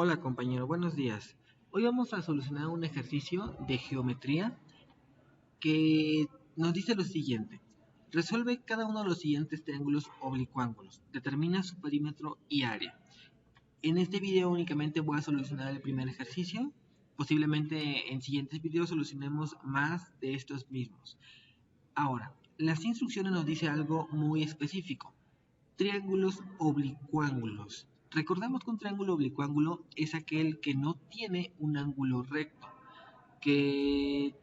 Hola compañero, buenos días. Hoy vamos a solucionar un ejercicio de geometría que nos dice lo siguiente. Resuelve cada uno de los siguientes triángulos oblicuángulos. Determina su perímetro y área. En este video únicamente voy a solucionar el primer ejercicio. Posiblemente en siguientes videos solucionemos más de estos mismos. Ahora, las instrucciones nos dice algo muy específico. Triángulos oblicuángulos. Recordamos que un triángulo oblicuángulo es aquel que no tiene un ángulo recto, que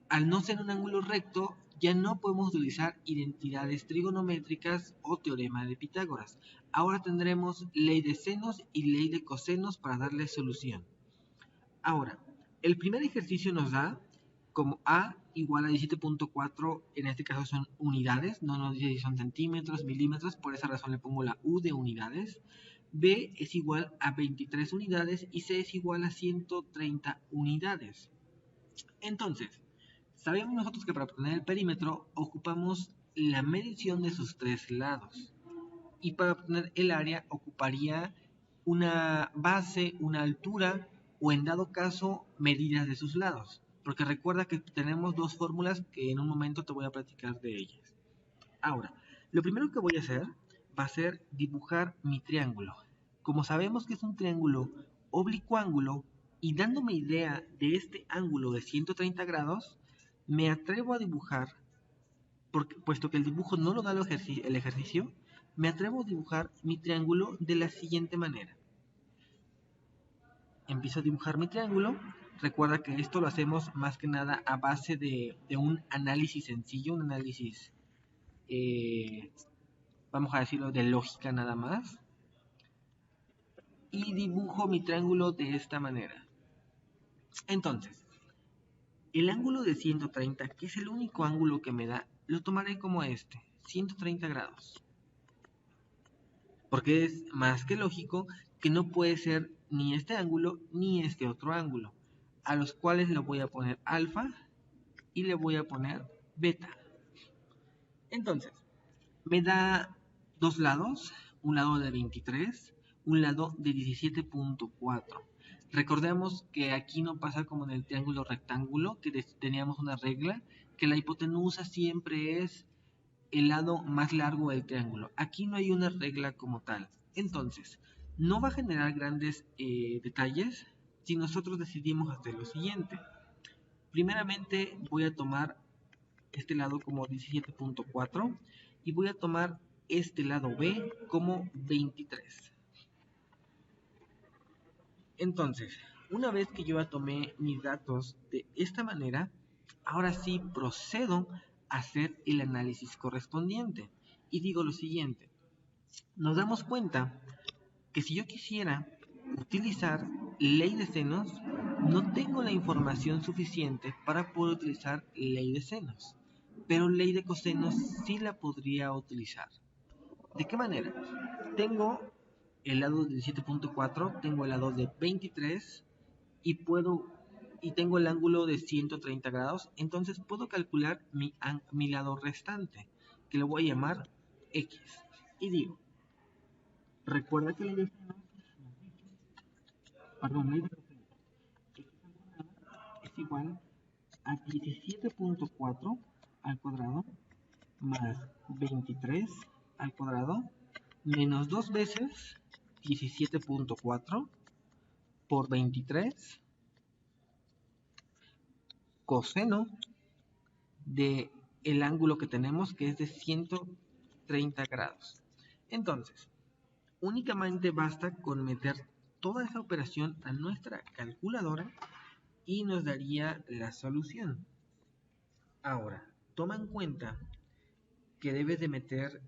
al no ser un ángulo recto ya no podemos utilizar identidades trigonométricas o teorema de Pitágoras. Ahora tendremos ley de senos y ley de cosenos para darle solución. Ahora, el primer ejercicio nos da como A igual a 17.4, en este caso son unidades, no nos dice si son centímetros, milímetros, por esa razón le pongo la U de unidades. B es igual a 23 unidades y C es igual a 130 unidades. Entonces, sabemos nosotros que para obtener el perímetro ocupamos la medición de sus tres lados. Y para obtener el área ocuparía una base, una altura o en dado caso medidas de sus lados. Porque recuerda que tenemos dos fórmulas que en un momento te voy a platicar de ellas. Ahora, lo primero que voy a hacer va a ser dibujar mi triángulo. Como sabemos que es un triángulo oblicuángulo y dándome idea de este ángulo de 130 grados, me atrevo a dibujar, puesto que el dibujo no lo da el ejercicio, me atrevo a dibujar mi triángulo de la siguiente manera. Empiezo a dibujar mi triángulo. Recuerda que esto lo hacemos más que nada a base de un análisis sencillo, un análisis, vamos a decirlo, de lógica nada más. Y dibujo mi triángulo de esta manera. Entonces, el ángulo de 130, que es el único ángulo que me da, lo tomaré como este, 130 grados. Porque es más que lógico que no puede ser ni este ángulo ni este otro ángulo, a los cuales le voy a poner alfa y le voy a poner beta. Entonces, me da dos lados, un lado de 23, un lado de 17.4. Recordemos que aquí no pasa como en el triángulo rectángulo, que teníamos una regla, que la hipotenusa siempre es el lado más largo del triángulo. Aquí no hay una regla como tal. Entonces, no va a generar grandes detalles si nosotros decidimos hacer lo siguiente. Primeramente voy a tomar este lado como 17.4 y voy a tomar este lado B como 23. Entonces, una vez que yo ya tomé mis datos de esta manera, ahora sí procedo a hacer el análisis correspondiente. Y digo lo siguiente, nos damos cuenta que si yo quisiera utilizar ley de senos, no tengo la información suficiente para poder utilizar ley de senos, pero ley de cosenos sí la podría utilizar. ¿De qué manera? Tengo el lado de 17.4, tengo el lado de 23 y tengo el ángulo de 130 grados, entonces puedo calcular mi lado restante, que lo voy a llamar X. Y digo, recuerda que ley de senos, ley de cosenos, X al cuadrado es igual a 17.4 al cuadrado más 23 al cuadrado menos 2 veces 17.4 por 23 coseno de el ángulo que tenemos, que es de 130 grados. Entonces, únicamente basta con meter toda esa operación a nuestra calculadora y nos daría la solución. Ahora, toma en cuenta que debes de meter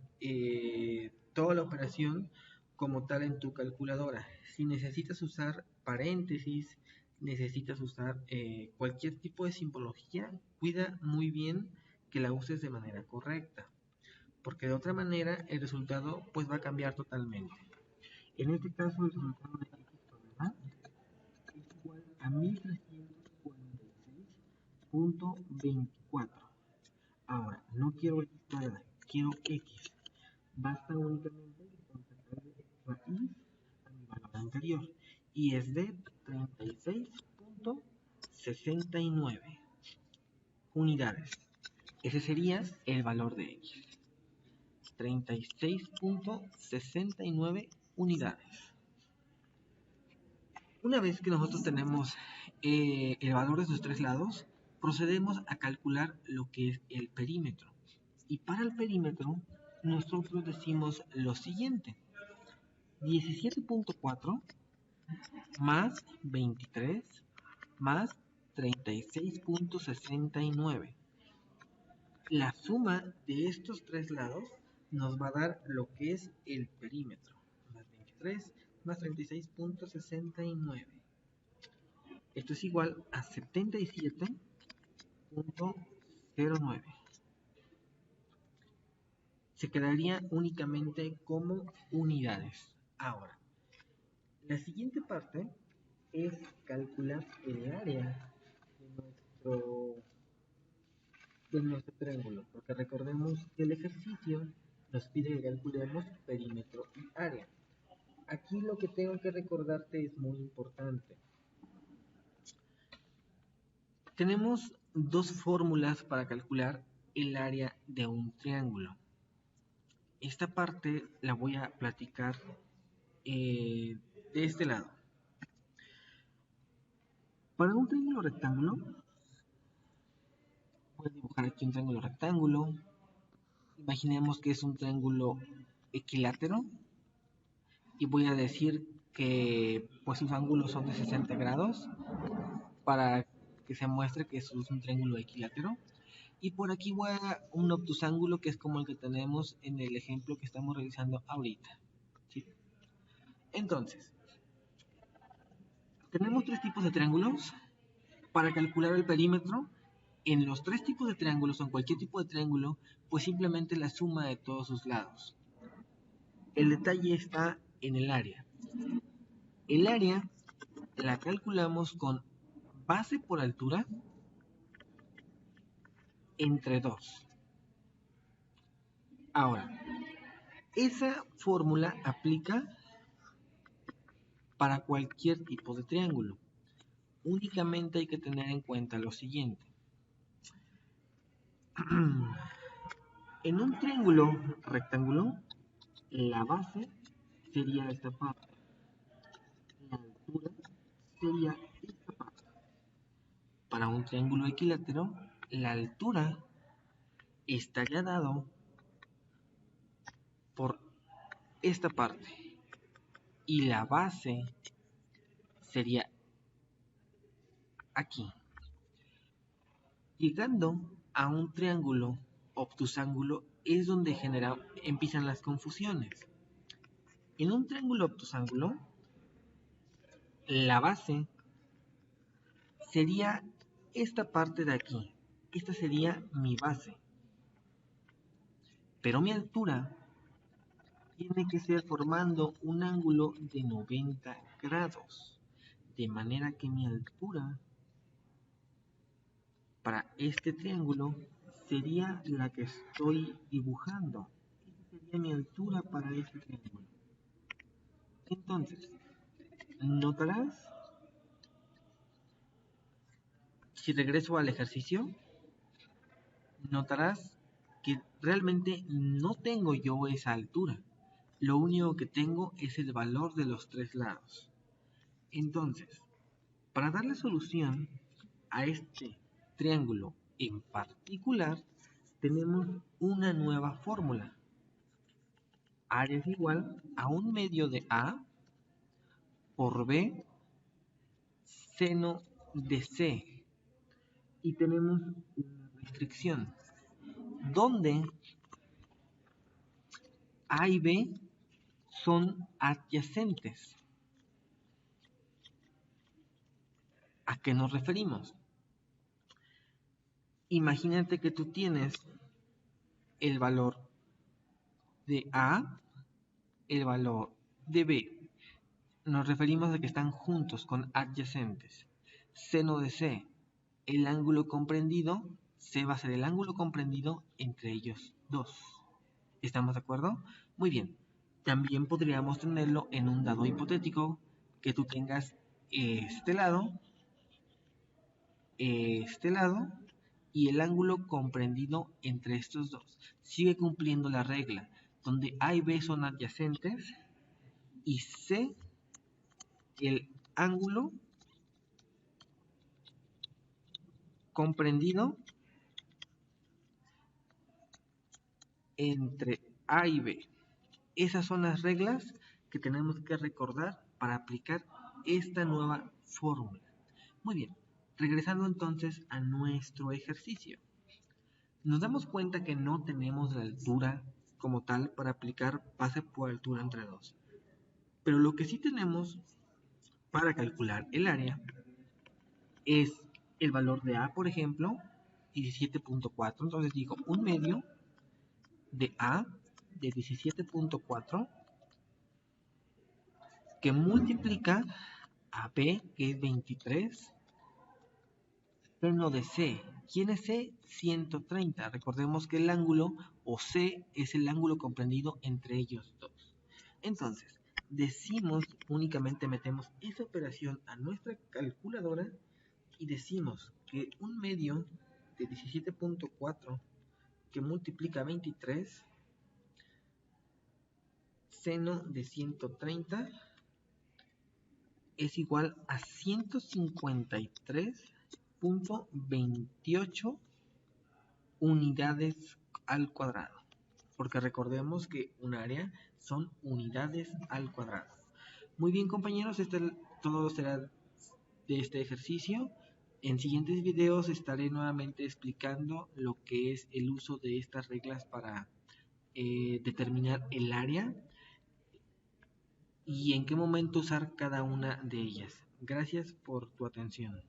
toda la operación como tal en tu calculadora. Si necesitas usar paréntesis, necesitas usar cualquier tipo de simbología, cuida muy bien que la uses de manera correcta, porque de otra manera el resultado pues va a cambiar totalmente. En este caso el resultado de x cuadrada es igual a 1346.24. Ahora, no quiero x cuadrada, quiero x. Basta únicamente con sacarle raíz a mi valor anterior. y es de 36.69 unidades. Ese sería el valor de X. 36.69 unidades. Una vez que nosotros tenemos el valor de sus tres lados, procedemos a calcular lo que es el perímetro. Y para el perímetro, nosotros decimos lo siguiente: 17.4 más 23 más 36.69. La suma de estos tres lados nos va a dar lo que es el perímetro. Más 23 más 36.69. Esto es igual a 77.09. Se quedaría únicamente como unidades. Ahora, la siguiente parte es calcular el área de nuestro triángulo, porque recordemos que el ejercicio nos pide que calculemos perímetro y área. Aquí lo que tengo que recordarte es muy importante. Tenemos dos fórmulas para calcular el área de un triángulo. Esta parte la voy a platicar de este lado. Para un triángulo rectángulo, voy a dibujar aquí un triángulo rectángulo. Imaginemos que es un triángulo equilátero y voy a decir que pues sus ángulos son de 60 grados para que se muestre que eso es un triángulo equilátero. Y por aquí voy a un obtusángulo que es como el que tenemos en el ejemplo que estamos realizando ahorita, ¿sí? Entonces, tenemos tres tipos de triángulos. Para calcular el perímetro, en los tres tipos de triángulos o en cualquier tipo de triángulo, pues simplemente la suma de todos sus lados. El detalle está en el área. El área la calculamos con base por altura entre 2. Ahora, esa fórmula aplica para cualquier tipo de triángulo. Únicamente hay que tener en cuenta lo siguiente. En un triángulo rectángulo, la base sería esta parte. La altura sería esta parte. Para un triángulo equilátero, la altura estaría dado por esta parte y la base sería aquí. Llegando a un triángulo obtusángulo es donde empiezan las confusiones. En un triángulo obtusángulo, la base sería esta parte de aquí. Esta sería mi base. Pero mi altura tiene que ser formando un ángulo de 90 grados. De manera que mi altura para este triángulo sería la que estoy dibujando. Esta sería mi altura para este triángulo. Entonces, notarás, si regreso al ejercicio, notarás que realmente no tengo yo esa altura. Lo único que tengo es el valor de los tres lados. Entonces, para darle solución a este triángulo en particular, tenemos una nueva fórmula. Área es igual a 1/2 de A por B seno de C. Y tenemos una restricción donde A y B son adyacentes. ¿A qué nos referimos? Imagínate que tú tienes el valor de A, el valor de B. Nos referimos a que están juntos con adyacentes. Seno de C, el ángulo comprendido, C va a ser el ángulo comprendido entre ellos dos. ¿Estamos de acuerdo? Muy bien. También podríamos tenerlo en un dado hipotético que tú tengas este lado y el ángulo comprendido entre estos dos. Sigue cumpliendo la regla, donde A y B son adyacentes y C el ángulo comprendido entre A y B. Esas son las reglas que tenemos que recordar para aplicar esta nueva fórmula. Muy bien, regresando entonces a nuestro ejercicio. Nos damos cuenta que no tenemos la altura como tal para aplicar base por altura entre dos. Pero lo que sí tenemos para calcular el área es el valor de A, por ejemplo, 17.4. Entonces digo, un medio de A de 17.4 que multiplica a B, que es 23, seno de C. ¿Quién es C? 130. Recordemos que el ángulo, o C, es el ángulo comprendido entre ellos dos. Entonces, decimos, únicamente metemos esa operación a nuestra calculadora y decimos que un medio de 17.4 que multiplica 23, seno de 130, es igual a 153.28 unidades al cuadrado. Porque recordemos que un área son unidades al cuadrado. Muy bien, compañeros, todo será de este ejercicio. En siguientes videos estaré nuevamente explicando lo que es el uso de estas reglas para determinar el área y en qué momento usar cada una de ellas. Gracias por tu atención.